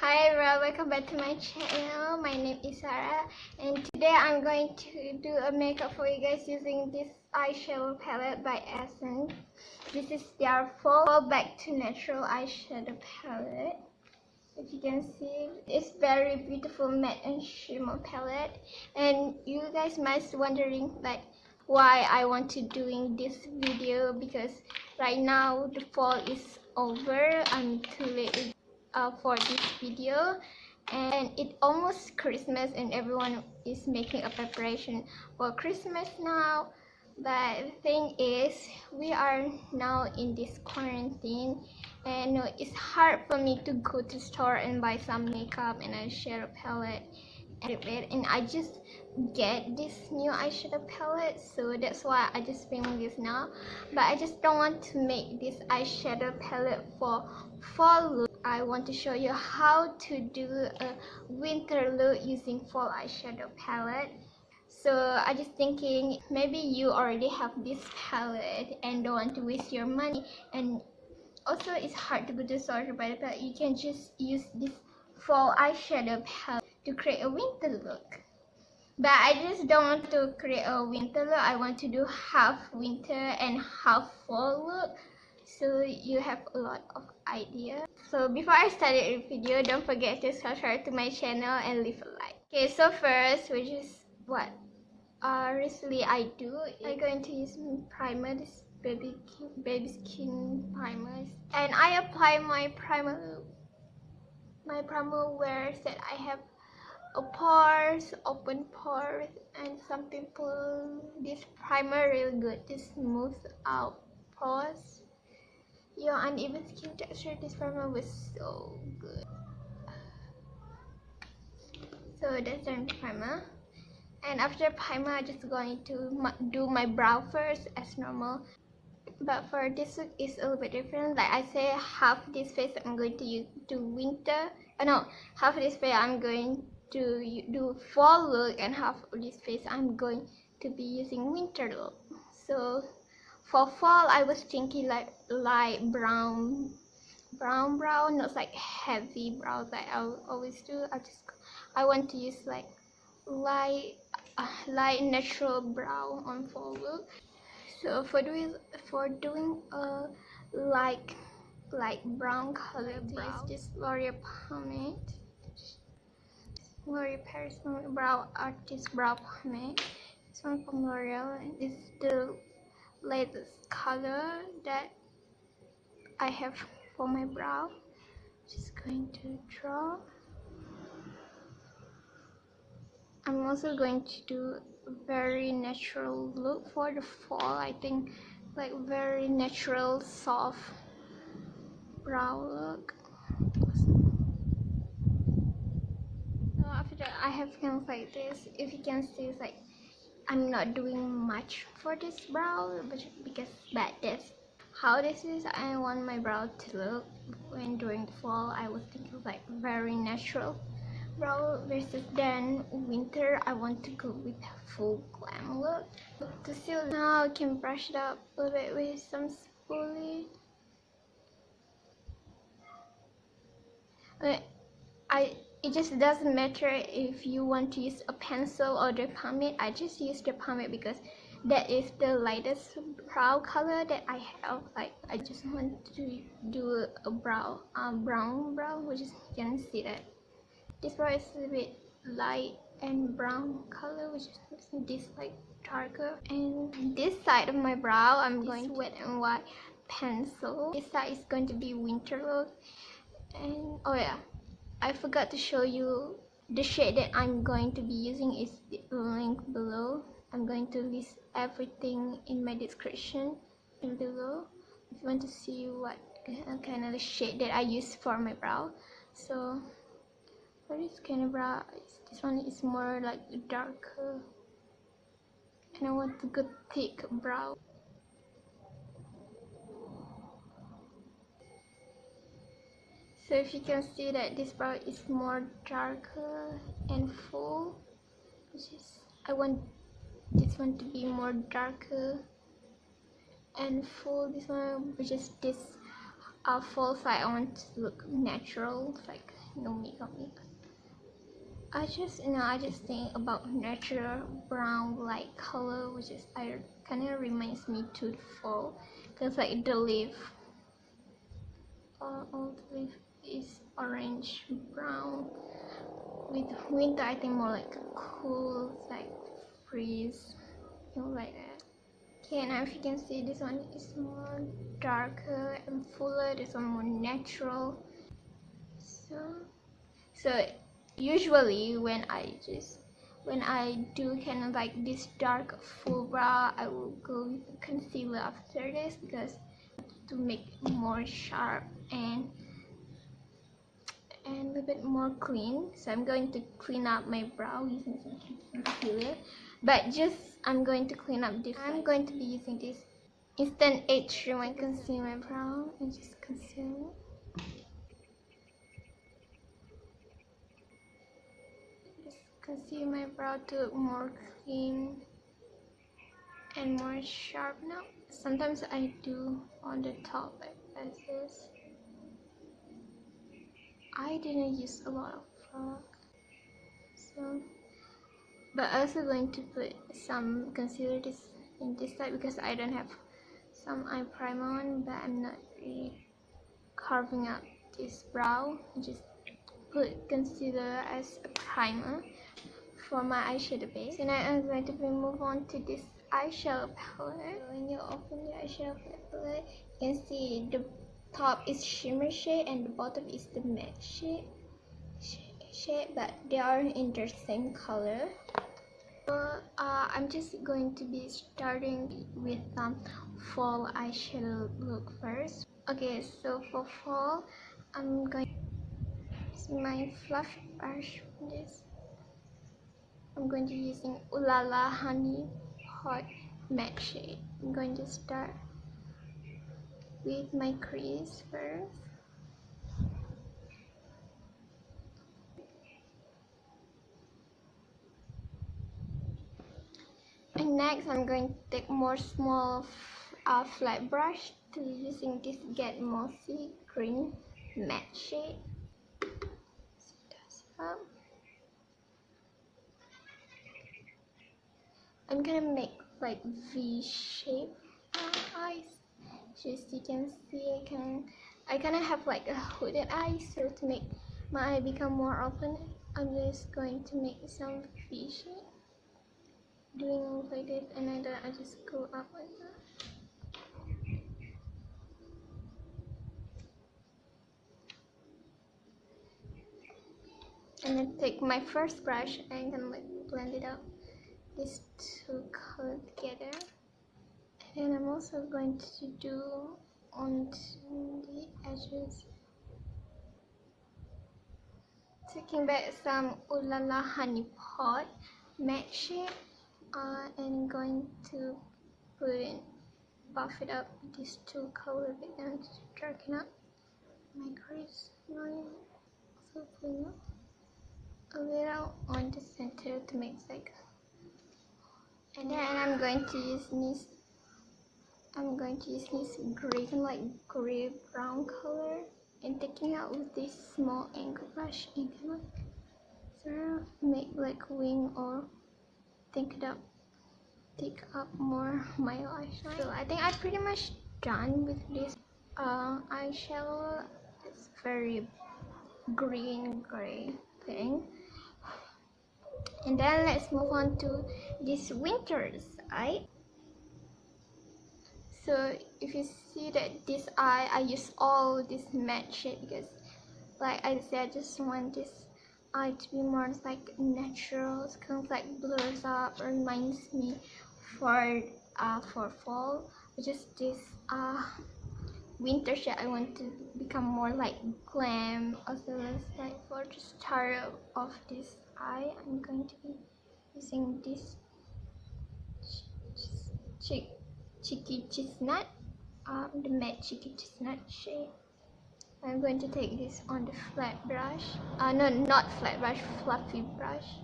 Hi everyone, welcome back to my channel. My name is Sarah and today I'm going to do a makeup for you guys using this eyeshadow palette by Essence. This is their Fall Back to Natural eyeshadow palette. If you can see, it's very beautiful matte and shimmer palette. And you guys might be wondering like why I want to doing this video, because right now the fall is over. I'm too late for this video, and it almost Christmas and everyone is making a preparation for Christmas now. But the thing is, we are now in this quarantine and it's hard for me to go to store and buy some makeup and eyeshadow palette and I just get this new eyeshadow palette, so that's why I just filming this now. But I just don't want to make this eyeshadow palette for fall look. I want to show you how to do a winter look using fall eyeshadow palette. So I just thinking maybe you already have this palette and don't want to waste your money, and also it's hard to go to store to buy the palette. You can just use this fall eyeshadow palette to create a winter look. But I just don't want to create a winter look. I want to do half winter and half fall look, so you have a lot of idea. So before I start the video, don't forget to subscribe to my channel and leave a like. Okay, so first, which is what recently I do, I'm going to use primer, this baby skin primer, and I apply my primer where said I have a pores, open pores, and some pimple. This primer really good to smooth out pores. Your uneven skin texture, this primer was so good. So that's the primer. And after primer, I'm just going to do my brow first as normal. But for this look, it's a little bit different. Like I say, half this face I'm going to use to winter. No, half this face I'm going to do fall look, and half of this face I'm going to be using winter look. So for fall, I was thinking like light brown brow, not like heavy brows like I always do. I want to use like light natural brow on fall look. So for doing a light brown color, use this L'Oreal pomade, L'Oreal Paris Brow Artist Brow Pomade. This one from L'Oreal, and it's the latest color that I have for my brow. Just going to draw. I'm also going to do a very natural look for the fall. I think like very natural soft brow look. So after that, I have kind of like this. If you can see, it's like I'm not doing much for this brow, but that's how this is. I want my brow to look when during the fall. I was thinking like very natural brow versus then winter I want to go with a full glam look. To see now, I can brush it up a little bit with some spoolie. It just doesn't matter if you want to use a pencil or the pomade. I just use the pomade because that is the lightest brow color that I have. Like I just want to do a brown brow, which is, you can see that this brow is a bit light and brown color, which is this like darker. And this side of my brow, I'm going to wet and white pencil. This side is going to be winter look. And oh yeah, I forgot to show you the shade that I'm going to be using is the link below. I'm going to list everything in my description below if you want to see what kind of shade that I use for my brow. So for this kind of brow, this one is more like darker, and I want a good thick brow. So if you can see that this brow is more darker and full, I want this one to be more darker and full. This one, which is this full side, I want to look natural, like no makeup. I just think about natural brown light color, which is kind of reminds me to the fall, because like the leaf, all the leaf is orange brown. With winter, I think more like a cool, like freeze, like that. Okay, now if you can see, this one is more darker and fuller. This one more natural. So usually when I do kind of like this dark full brow, I will go with concealer after this, because to make it more sharp and a little bit more clean. So I'm going to clean up my brow using some concealer, but I'm going to clean up this. I'm going to be using this Instant Age Rewind to conceal my brow and just conceal it. Conceal my brow to look more clean and more sharp now. Sometimes I do on the top like this. I didn't use a lot of product, but I'm also going to put some concealer in this side, because I don't have some eye primer on, but I'm not really carving out this brow. I just put concealer as a primer for my eyeshadow base. So now I'm going to move on to this eyeshadow palette. When you open your eyeshadow palette, you can see the top is shimmer shade and the bottom is the matte shade, but they are in the same color. So I'm just going to be starting with fall eyeshadow look first. Okay, so for fall, I'm going to use my fluffy brush for this. I'm going to be using Ooh La La Honey Pot Matte Shade. I'm going to start with my crease first. And next, I'm going to take more small flat brush to using this Get Mossy Green Matte Shade. So that's up. I'm gonna make like V shape eyes. Just you can see, I kind of have like a hooded eye, so to make my eye become more open, I'm just going to make some V shape, doing like this, and then I just go up like that. And then take my first brush and kind of like blend it out, these two colors together. And then I'm also going to do onto the edges, taking back some Ooh La La Honey Pot matte shade, and going to buff it up with these two colors and darken up my crease line. Also putting up a little on the center to make like, and then I'm going to use this green, like gray brown color, and taking out with this small angle brush and kind of like sort of make like wing or take up more my lash line. So I think I'm pretty much done with this eyeshadow. It's very green gray thing. And then let's move on to this winter's eye. So if you see that this eye, I use all this matte shade because, like I said, I just want this eye to be more like natural. It's kind of like blurs up, reminds me for fall, which is this winter shade. I want to become more like glam, as well as like for the start of this eye, I'm going to be using this Cheeky Chestnut, the matte Cheeky Chestnut shade. I'm going to take this on the flat brush, no, not flat brush, fluffy brush,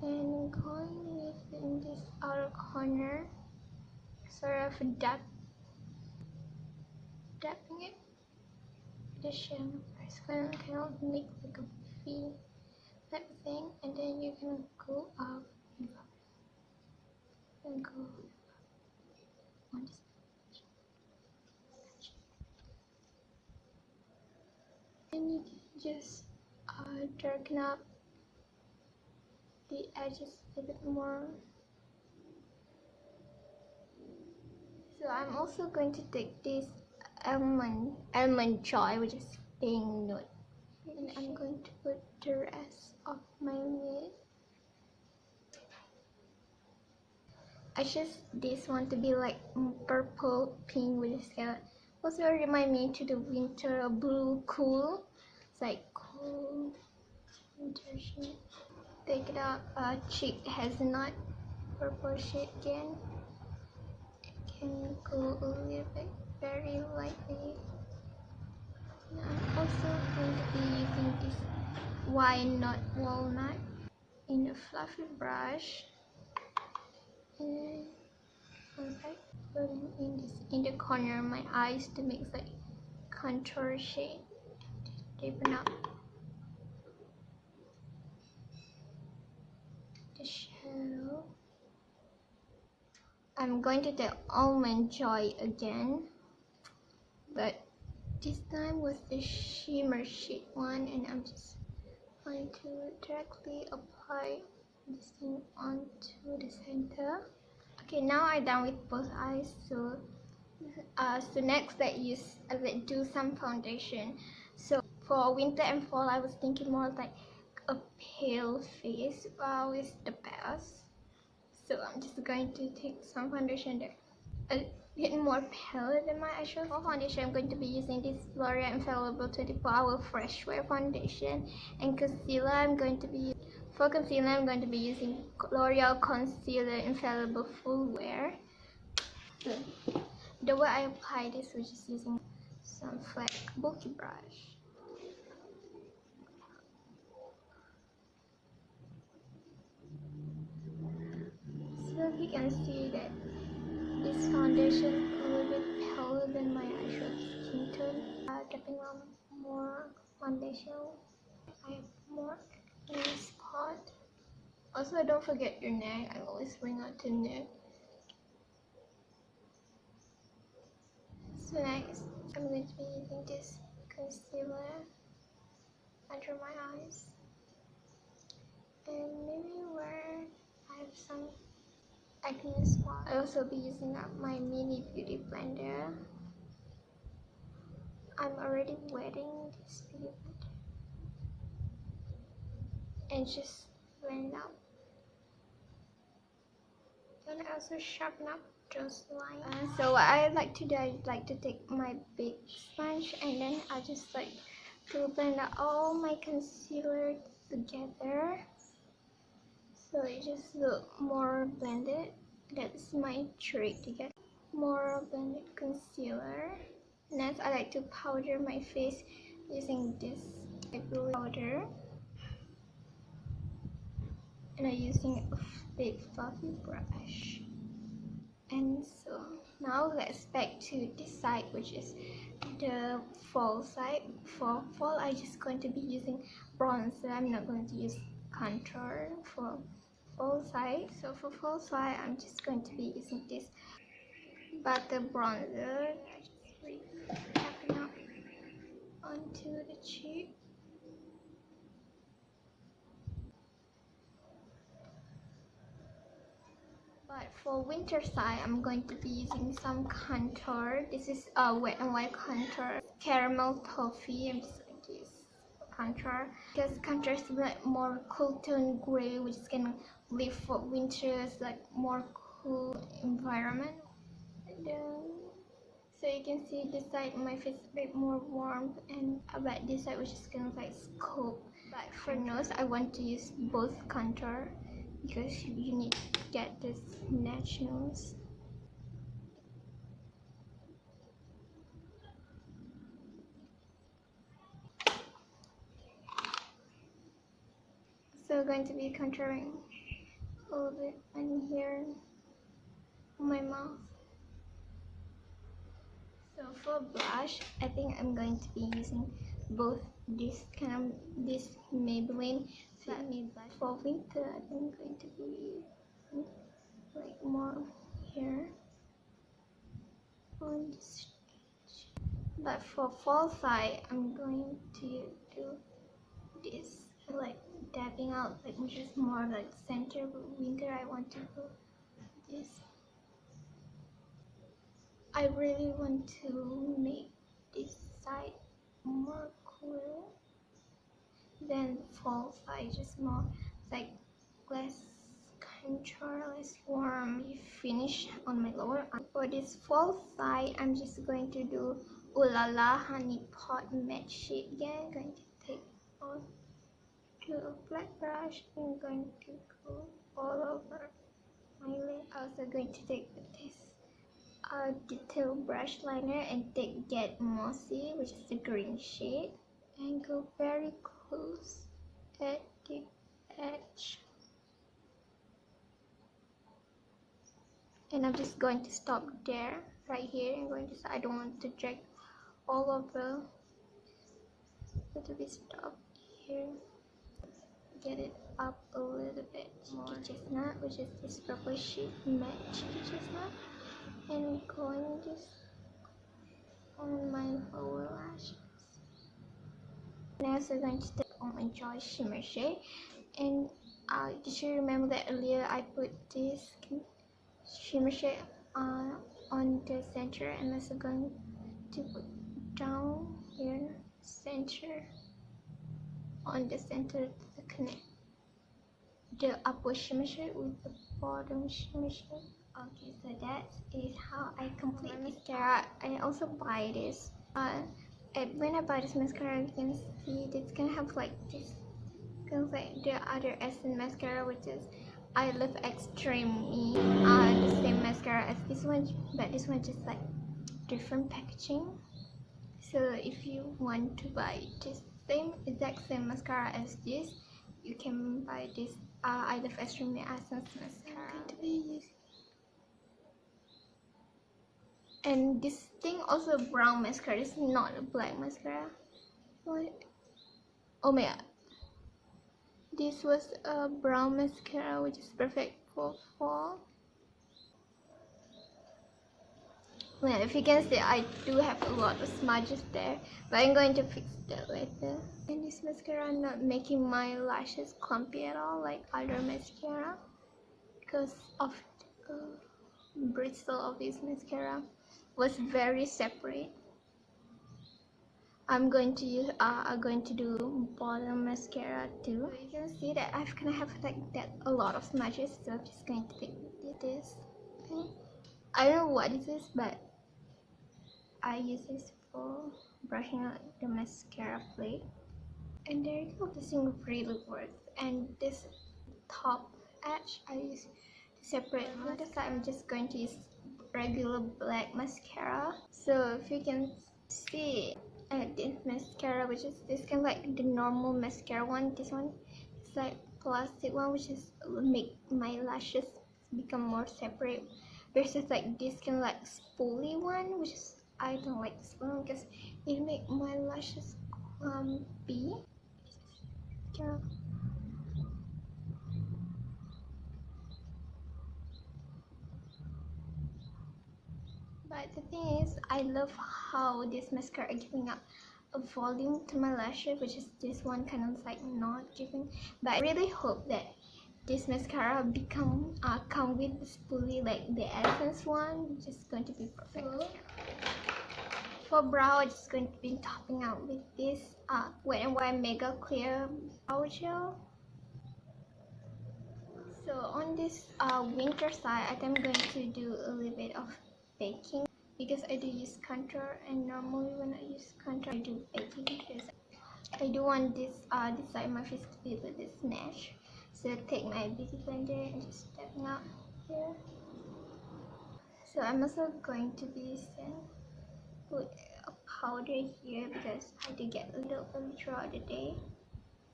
and going with in this outer corner, sort of dapping it with the shade. So kind of make like a everything, and then you can go up and go on this. Then you can just darken up the edges a bit more. So I'm also going to take this almond joy, which is pink nude, and I'm going to put the rest of my lid. I choose this one to be like purple pink, which is kind of also remind me to the winter blue cool. It's like cool winter shade. Take it up, cheek hazelnut purple shade again. Can go a little bit very lightly. And I'm also going to be using this walnut in a fluffy brush, and perfect. Putting in the corner of my eyes to make like contour shade. Deepen up the shadow. I'm going to take almond joy again, but this time with the shimmer shade one, and I'm just going to directly apply this thing onto the center. Okay, now I'm done with both eyes. So next let's do some foundation. So for winter and fall, I was thinking more like a pale face is the best. So I'm just going to take some foundation there, a bit more pale than my actual. For foundation, I'm going to be using this L'Oreal Infallible 24-hour Fresh Wear foundation, and concealer for concealer I'm going to be using L'Oreal Concealer Infallible Full Wear. So the way I apply this was just using some flat bulky brush. So you can see that this foundation is a little bit paler than my actual skin tone. Dropping on more foundation, I have more acne spot. Also, don't forget your neck. I always bring out the neck. So next, I'm going to be using this concealer under my eyes, and maybe where I have some acne spot. I also be using up my mini beauty blender. I'm already wetting this beauty blender and just blend out. And also sharpen up those lines. So what I like to do, I like to take my big sponge, and then I just like to blend out all my concealer together, so it just look more blended. That's my trick to get more blended concealer. Next, I like to powder my face using this Maybelline powder, and I'm using a big fluffy brush. And so now let's back to this side, which is the fall side. For fall, I'm just going to be using bronzer. I'm not going to use contour for fall side. So for fall side, I'm just going to be using this butter bronzer. I just really tapping up onto the cheek. But for winter side, I'm going to be using some contour. This is a Wet n Wild contour, caramel toffee. I'm just going to use contour because contour is like more cool tone gray, which is gonna live for winters, like more cool environment. And so you can see this side of my face is a bit more warm, and about this side which is kind of like scope. But for nose, I want to use both contour because you need to get this naturals. So I'm going to be contouring a little bit in here on my mouth. So for blush, I think I'm going to be using both this Maybelline Fit Me blush. For winter, I'm going to be like more here on this. But for fall side, I'm going to do this, like dabbing out, like just more like center. But winter, I want to go this. I really want to make this side more clear than fall side, just more like less contour, less warm finish on my lower arm. For this fall side, I'm just going to do Ooh La La Honey Pot Matte Shade again. I'm going to take on to a black brush and going to go all over my lid. I'm also going to take this detail brush liner and take Get Mossy, which is the green shade, and go very close at the edge. And I'm just going to stop there, right here. I'm going to, I don't want to drag all over. It'll be stop here. Get it up a little bit more. Chestnut, which is this purple shade, matte chestnut, and going this on my lower lashes. Next, I'm going to take on my Joy Shimmer shade, and did you remember that earlier I put this shimmer shade on the center, and also going to put down here center on the center to connect the upper shimmer shade with the bottom shimmer shade. Okay, so that is how I complete mascara. I also buy this. When I buy this mascara, you can see it's gonna have like this, like the other Essence mascara, which is I Love Extreme Me, the same mascara as this one, but this one just like different packaging. So if you want to buy this exact same mascara as this, you can buy this I Love Extreme Me Essence mascara. And this thing also a brown mascara. This is not a black mascara. What? Oh my god. This was a brown mascara, which is perfect for fall. Well, if you can see, I do have a lot of smudges there, but I'm going to fix that later. And this mascara not making my lashes clumpy at all like other mascara, because of the bristle of this mascara was very separate. I'm going to do bottom mascara too. So you can see that I'm gonna have like that a lot of smudges, so I'm just going to take this. I don't know what this is, but I use this for brushing out the mascara plate. And there you go, this thing really works. And this top edge I use to separate. On this side, I'm just going to use regular black mascara. So if you can see this mascara, which is this kind of like the normal mascara one, this one is like plastic one, which is make my lashes become more separate, versus like this kind of like spoolie one, which is I don't like this one because it make my lashes clumpy. But the thing is, I love how this mascara is giving up a volume to my lashes, which is this one kind of like not giving. But I really hope that this mascara come with the spoolie like the Essence one, which is going to be perfect. For brow, I'm just going to be topping out with this Wet n Wild Mega Clear Brow Gel. So on this winter side, I'm going to do a little bit of baking, because I do use contour, and normally when I use contour I do baking because I do want this side of my face to be with this snatch. So I take my beauty blender and just stepping out here. So I'm also going to be put a powder here because I do get a little bit throughout the day.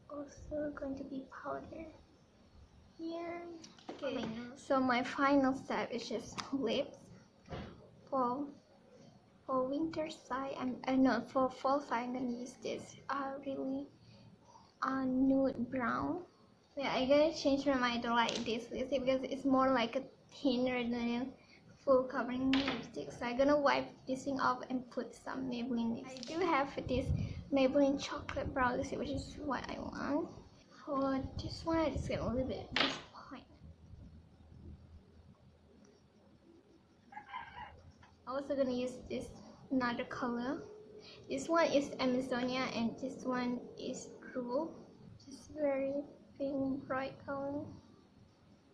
Also going to be powder here. Okay, so my final step is just lips. For For winter side, no, for fall side, I'm gonna use this really nude brown. Yeah, I'm gonna change my mind to like this lipstick because it's more like a thinner than full covering lipstick. So I'm gonna wipe this thing off and put some Maybelline lipstick. I do have this Maybelline chocolate brown lipstick, which is what I want. For this one, I just get a little bit at this point. I'm also gonna use this another color. This one is Amazonia and this one is True. Just very pink, bright color,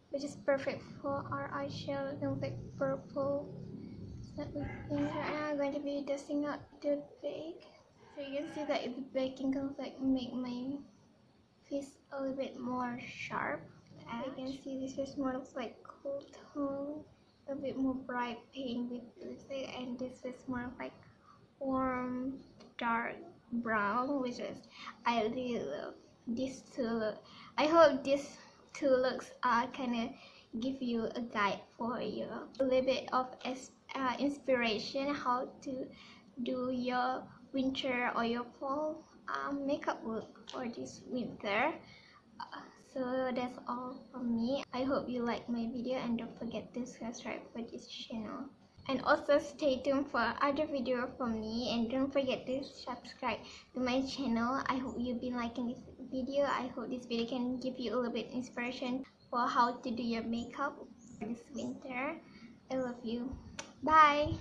which is perfect for our eyeshadow. It looks like purple. So I'm going to be dusting out the bake. So you can see that it's baking kind of like make my face a little bit more sharp. And you can see this is more of like cool tone, a bit more bright pink with lipstick, and this is more of like warm dark brown, which is I really love these two look. I hope these two looks kind of give you a guide for you, a little bit of inspiration how to do your winter or your fall makeup look for this winter. So that's all from me. I hope you like my video and don't forget to subscribe for this channel. And also stay tuned for other video from me, and don't forget to subscribe to my channel. I hope you've been liking this video. I hope this video can give you a little bit inspiration for how to do your makeup for this winter. I love you. Bye.